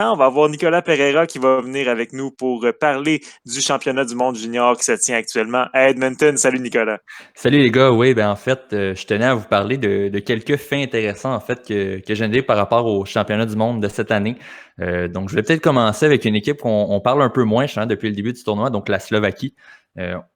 On va avoir Nicolas Pereira qui va venir avec nous pour parler du championnat du monde junior qui se tient actuellement à Edmonton. Salut Nicolas. Salut les gars, oui, ben en fait, je tenais à vous parler de quelques faits intéressants en fait que j'ai notés par rapport au championnat du monde de cette année. Donc, je vais peut-être commencer avec une équipe qu'on parle un peu moins depuis le début du tournoi, donc la Slovaquie.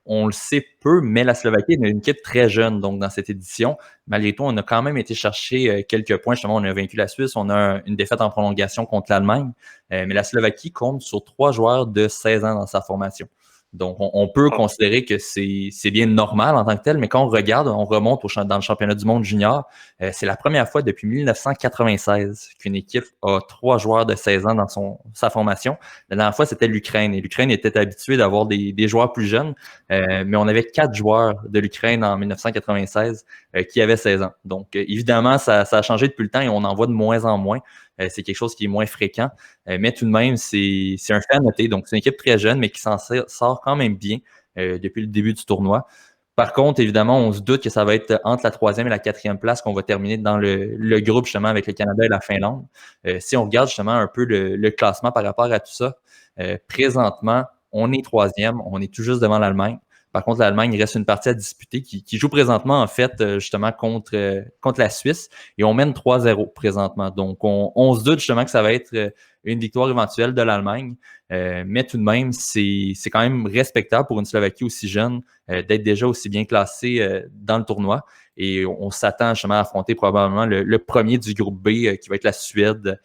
On le sait peu, mais la Slovaquie est une équipe très jeune donc dans cette édition. Malgré tout, on a quand même été chercher quelques points. Justement, on a vaincu la Suisse, on a une défaite en prolongation contre l'Allemagne. Mais la Slovaquie compte sur 3 joueurs de 16 ans dans sa formation. Donc, on peut Oh. considérer que c'est bien normal en tant que tel, mais quand on regarde, on remonte dans le championnat du monde junior, c'est la première fois depuis 1996 qu'une équipe a 3 joueurs de 16 ans dans sa formation. La dernière fois, c'était l'Ukraine. Et l'Ukraine était habituée d'avoir des joueurs plus jeunes, mais on avait 4 joueurs de l'Ukraine en 1996 qui avaient 16 ans. Donc, évidemment, ça a changé depuis le temps et on en voit de moins en moins. C'est quelque chose qui est moins fréquent. Mais tout de même, c'est un fait à noter. Donc, c'est une équipe très jeune, mais qui s'en sort quand même bien depuis le début du tournoi. Par contre, évidemment, on se doute que ça va être entre la 3e et la 4e place qu'on va terminer dans le groupe, justement, avec le Canada et la Finlande. Si on regarde justement un peu le classement par rapport à tout ça, présentement, on est 3e, on est tout juste devant l'Allemagne. Par contre, l'Allemagne, il reste une partie à disputer qui joue présentement, en fait, justement, contre la Suisse. Et on mène 3-0 présentement. Donc, on se doute justement que ça va être une victoire éventuelle de l'Allemagne. Mais tout de même, c'est quand même respectable pour une Slovaquie aussi jeune d'être déjà aussi bien classée dans le tournoi. Et on s'attend justement à affronter probablement le premier du groupe B qui va être la Suède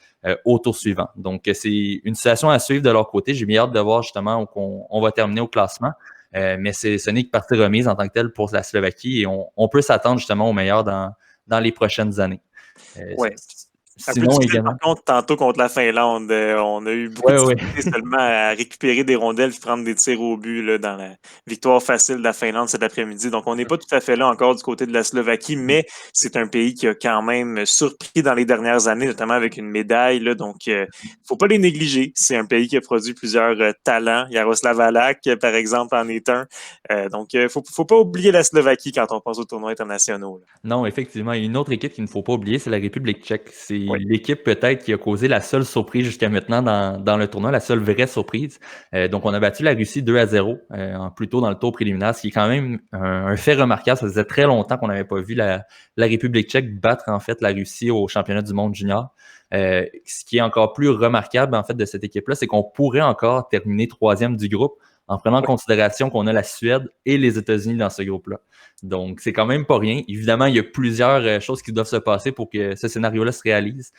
au tour suivant. Donc, c'est une situation à suivre de leur côté. J'ai bien hâte de voir justement où on va terminer au classement. Mais ce n'est que partie remise en tant que telle pour la Slovaquie et on peut s'attendre justement au meilleur dans les prochaines années. Ouais. Un peu Sinon difficile, par également. contre, tantôt contre la Finlande. On a eu beaucoup Oui, de oui. difficultés seulement à récupérer des rondelles et prendre des tirs au but là, dans la victoire facile de la Finlande cet après-midi. Donc, on n'est pas tout à fait là encore du côté de la Slovaquie, mais c'est un pays qui a quand même surpris dans les dernières années, notamment avec une médaille. Là, donc, faut pas les négliger. C'est un pays qui a produit plusieurs talents. Yaroslav Halak, par exemple, en est un. Donc, faut pas oublier la Slovaquie quand on pense aux tournois internationaux. Là. Non, effectivement, il y a une autre équipe qu'il ne faut pas oublier, c'est la République tchèque. C'est Oui. l'équipe peut-être qui a causé la seule surprise jusqu'à maintenant dans le tournoi, la seule vraie surprise. Donc, on a battu la Russie 2-0 plus tôt dans le tour préliminaire, ce qui est quand même un fait remarquable. Ça faisait très longtemps qu'on n'avait pas vu la République tchèque battre en fait la Russie au championnat du monde junior. Ce qui est encore plus remarquable en fait de cette équipe-là, c'est qu'on pourrait encore terminer 3e du groupe en prenant en considération qu'on a la Suède et les États-Unis dans ce groupe-là. Donc, c'est quand même pas rien. Évidemment, il y a plusieurs choses qui doivent se passer pour que ce scénario-là se réalise.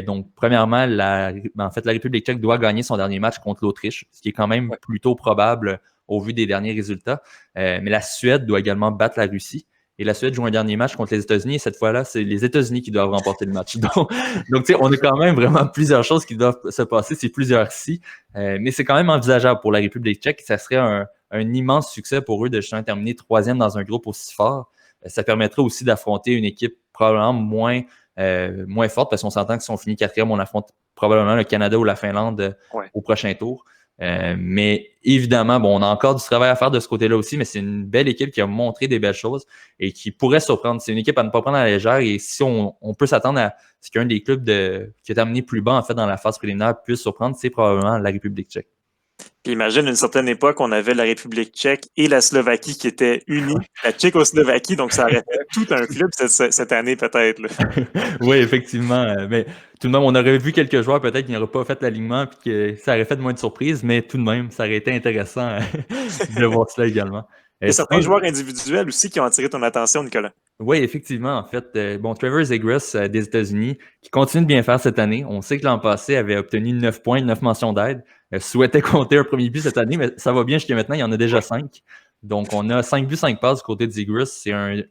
Donc, premièrement, en fait, la République tchèque doit gagner son dernier match contre l'Autriche, ce qui est quand même Ouais. plutôt probable au vu des derniers résultats. Mais la Suède doit également battre la Russie. Et la Suède joue un dernier match contre les États-Unis. Et cette fois-là, c'est les États-Unis qui doivent remporter le match. Donc tu sais, on a quand même vraiment plusieurs choses qui doivent se passer. C'est plusieurs si. Mais c'est quand même envisageable pour la République tchèque. Ça serait un immense succès pour eux de justement terminer 3e dans un groupe aussi fort. Ça permettrait aussi d'affronter une équipe probablement moins forte parce qu'on s'entend que si on finit 4e, on affronte probablement le Canada ou la Finlande Ouais. au prochain tour. Mais évidemment, bon, on a encore du travail à faire de ce côté-là aussi, mais c'est une belle équipe qui a montré des belles choses et qui pourrait surprendre. C'est une équipe à ne pas prendre à la légère et si on peut s'attendre à ce qu'un des clubs qui est amené plus bas en fait dans la phase préliminaire puisse surprendre, c'est probablement la République tchèque. Puis imagine, à une certaine époque, on avait la République tchèque et la Slovaquie qui étaient unies, la Tchécoslovaquie, donc ça aurait fait tout un club cette année peut-être. Là. Oui, effectivement. Mais tout de même, on aurait vu quelques joueurs peut-être qui n'auraient pas fait l'alignement et que ça aurait fait moins de surprises, mais tout de même, ça aurait été intéressant de voir cela également. Il y a certains Sinon, joueurs individuels aussi qui ont attiré ton attention, Nicolas. oui, effectivement, en fait. Bon, Trevor Zegras des États-Unis, qui continue de bien faire cette année. On sait que l'an passé, avait obtenu 9 points, 9 mentions d'aide. Souhaitait compter un premier but cette année, mais ça va bien jusqu'à maintenant. Il y en a déjà Ouais. 5. Donc, on a 5 buts, 5 passes du côté de Zegras.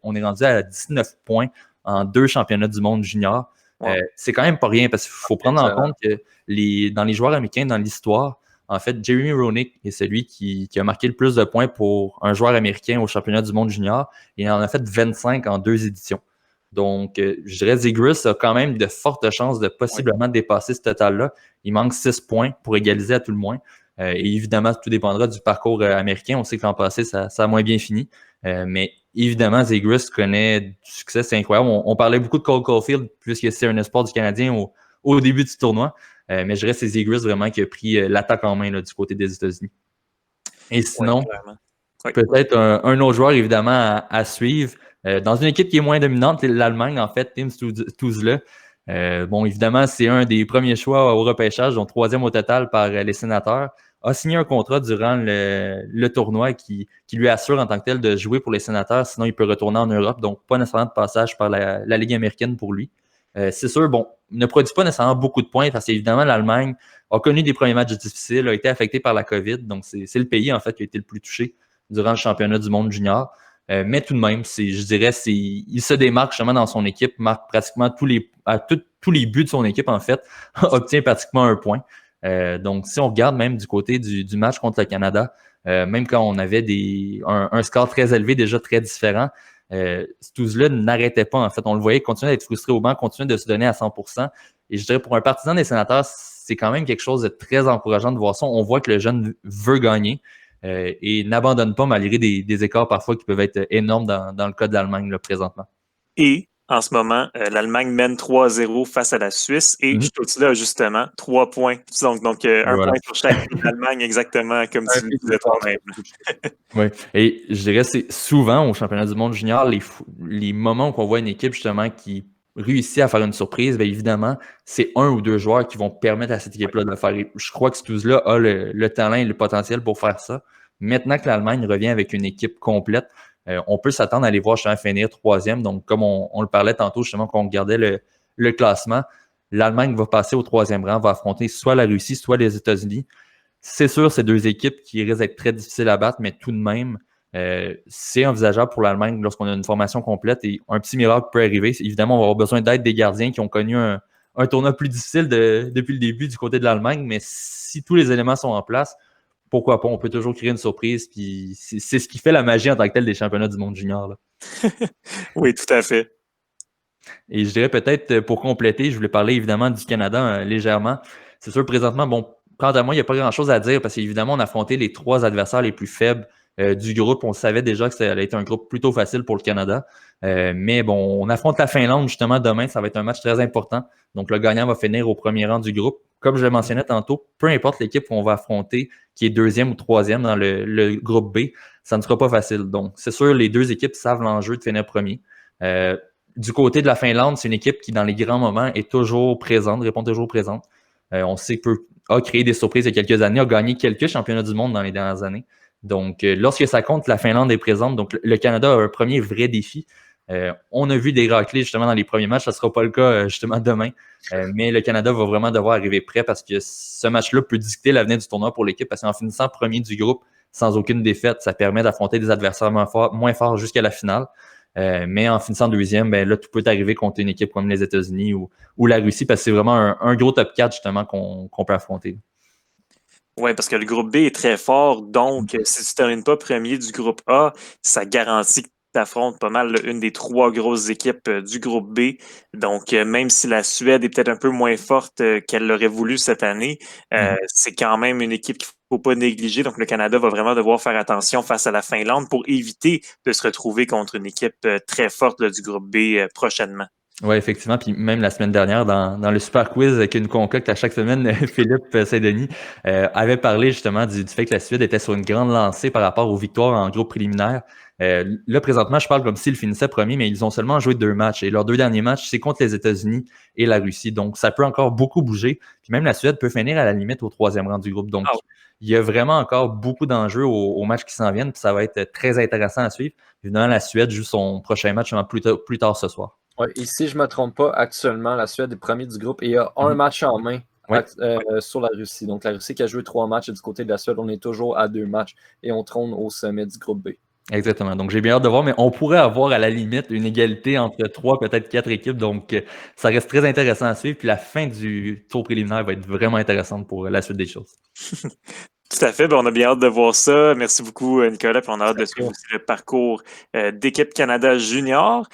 On est rendu à 19 points en 2 championnats du monde junior. Wow. C'est quand même pas rien parce qu'il faut prendre en Excellent. compte que dans les joueurs américains, dans l'histoire, en fait, Jeremy Roenick est celui qui a marqué le plus de points pour un joueur américain au championnat du monde junior. Il en a fait 25 en 2 éditions. Donc, je dirais Zegras a quand même de fortes chances de Oui. possiblement dépasser ce total-là. Il manque 6 points pour égaliser à tout le moins. Et évidemment, tout dépendra du parcours américain. On sait que l'an passé, ça a moins bien fini. Mais évidemment, Zegras connaît du succès. C'est incroyable. On parlait beaucoup de Cole Caulfield puisque c'est un espoir du Canadien au début du tournoi. Mais je dirais que c'est Zegras vraiment qui a pris l'attaque en main là, du côté des États-Unis. Et sinon, peut-être un autre joueur évidemment à suivre. Dans une équipe qui est moins dominante, l'Allemagne, en fait, Tim Stützle. Bon, évidemment, c'est un des premiers choix au repêchage, donc troisième au total par les sénateurs. A signé un contrat durant le tournoi qui lui assure en tant que tel de jouer pour les sénateurs, sinon il peut retourner en Europe, donc pas nécessairement de passage par la Ligue américaine pour lui. C'est sûr, bon, il ne produit pas nécessairement beaucoup de points parce qu'évidemment, l'Allemagne a connu des premiers matchs difficiles, a été affecté par la COVID, donc c'est le pays en fait qui a été le plus touché durant le championnat du monde junior. Mais tout de même, je dirais, il se démarque justement dans son équipe, marque pratiquement tous les buts de son équipe, en fait, obtient pratiquement un point. Donc, si on regarde même du côté du match contre le Canada, même quand on avait un score très élevé, déjà très différent, Stützle n'arrêtait pas, en fait. On le voyait continuer d'être frustré au banc, continuer de se donner à 100%. Et je dirais, pour un partisan des Sénateurs, c'est quand même quelque chose de très encourageant de voir ça. On voit que le jeune veut gagner. Et n'abandonne pas malgré des écarts parfois qui peuvent être énormes dans le cas de l'Allemagne là, présentement. Et en ce moment, l'Allemagne mène 3-0 face à la Suisse et Stützle a justement 3 points. Donc un point sur chaque Allemagne, exactement comme tu le disais toi-même. Oui, et je dirais c'est souvent au championnat du monde junior, les moments où on voit une équipe justement qui réussit à faire une surprise, bien évidemment, c'est un ou deux joueurs qui vont permettre à cette équipe-là de le faire. Et je crois que Stützle a le talent et le potentiel pour faire ça. Maintenant que l'Allemagne revient avec une équipe complète, on peut s'attendre à les voir justement finir troisième. Donc, comme on le parlait tantôt, justement, quand on regardait le classement, l'Allemagne va passer au troisième rang, va affronter soit la Russie, soit les États-Unis. C'est sûr, c'est deux équipes qui risquent d'être très difficiles à battre, mais tout de même, c'est envisageable pour l'Allemagne lorsqu'on a une formation complète et un petit miracle peut arriver. Évidemment, on va avoir besoin d'aide des gardiens qui ont connu un tournoi plus difficile depuis le début du côté de l'Allemagne, mais si tous les éléments sont en place, pourquoi pas? On peut toujours créer une surprise, puis c'est ce qui fait la magie en tant que tel des championnats du monde junior. Là. Oui, tout à fait. Et je dirais peut-être pour compléter, je voulais parler évidemment du Canada légèrement. C'est sûr, présentement, bon, quant à moi, il n'y a pas grand-chose à dire parce qu'évidemment, on a affronté les trois adversaires les plus faibles du groupe. On savait déjà que ça allait être un groupe plutôt facile pour le Canada. Mais bon, on affronte la Finlande justement demain. Ça va être un match très important. Donc, le gagnant va finir au premier rang du groupe. Comme je le mentionnais tantôt, peu importe l'équipe qu'on va affronter, qui est deuxième ou troisième dans le groupe B, ça ne sera pas facile. Donc, c'est sûr, les deux équipes savent l'enjeu de finir premier. Du côté de la Finlande, c'est une équipe qui, dans les grands moments, est toujours présente, répond toujours présente. On sait a créé des surprises il y a quelques années, a gagné quelques championnats du monde dans les dernières années. Donc, lorsque ça compte, la Finlande est présente. Donc, le Canada a un premier vrai défi. On a vu des raclés justement dans les premiers matchs. Ça ne sera pas le cas justement demain. Mais le Canada va vraiment devoir arriver prêt parce que ce match-là peut dicter l'avenir du tournoi pour l'équipe parce qu'en finissant premier du groupe sans aucune défaite, ça permet d'affronter des adversaires moins forts jusqu'à la finale. Mais en finissant deuxième, ben là, tout peut arriver contre une équipe comme les États-Unis ou la Russie parce que c'est vraiment un gros top 4 justement qu'on peut affronter. Oui, parce que le groupe B est très fort. Donc, si tu ne termines pas premier du groupe A, ça garantit que tu affrontes pas mal une des trois grosses équipes du groupe B. Donc, même si la Suède est peut-être un peu moins forte qu'elle l'aurait voulu cette année, c'est quand même une équipe qu'il ne faut pas négliger. Donc, le Canada va vraiment devoir faire attention face à la Finlande pour éviter de se retrouver contre une équipe très forte là, du groupe B prochainement. Oui, effectivement. Puis même la semaine dernière, dans le super quiz que nous concocte à chaque semaine, Philippe Saint-Denis avait parlé justement du fait que la Suède était sur une grande lancée par rapport aux victoires en groupe préliminaire. Là, présentement, je parle comme s'ils finissaient premier, mais ils ont seulement joué 2 matchs. Et leurs 2 derniers matchs, c'est contre les États-Unis et la Russie. Donc, ça peut encore beaucoup bouger. Puis même la Suède peut finir à la limite au 3e rang du groupe. Donc, il y a vraiment encore beaucoup d'enjeux au match qui s'en viennent. Puis ça va être très intéressant à suivre. Évidemment, la Suède joue son prochain match plus tard ce soir. Ouais, et si je ne me trompe pas, actuellement, la Suède est premier du groupe et il y a un match en main sur la Russie. Donc, la Russie qui a joué 3 matchs et du côté de la Suède, on est toujours à 2 matchs et on trône au sommet du groupe B. Exactement. Donc, j'ai bien hâte de voir, mais on pourrait avoir à la limite une égalité entre 3, peut-être 4 équipes. Donc, ça reste très intéressant à suivre. Puis la fin du tour préliminaire va être vraiment intéressante pour la suite des choses. Tout à fait. Ben, on a bien hâte de voir ça. Merci beaucoup, Nicolas. Puis on a hâte de suivre aussi le parcours d'équipe Canada Junior.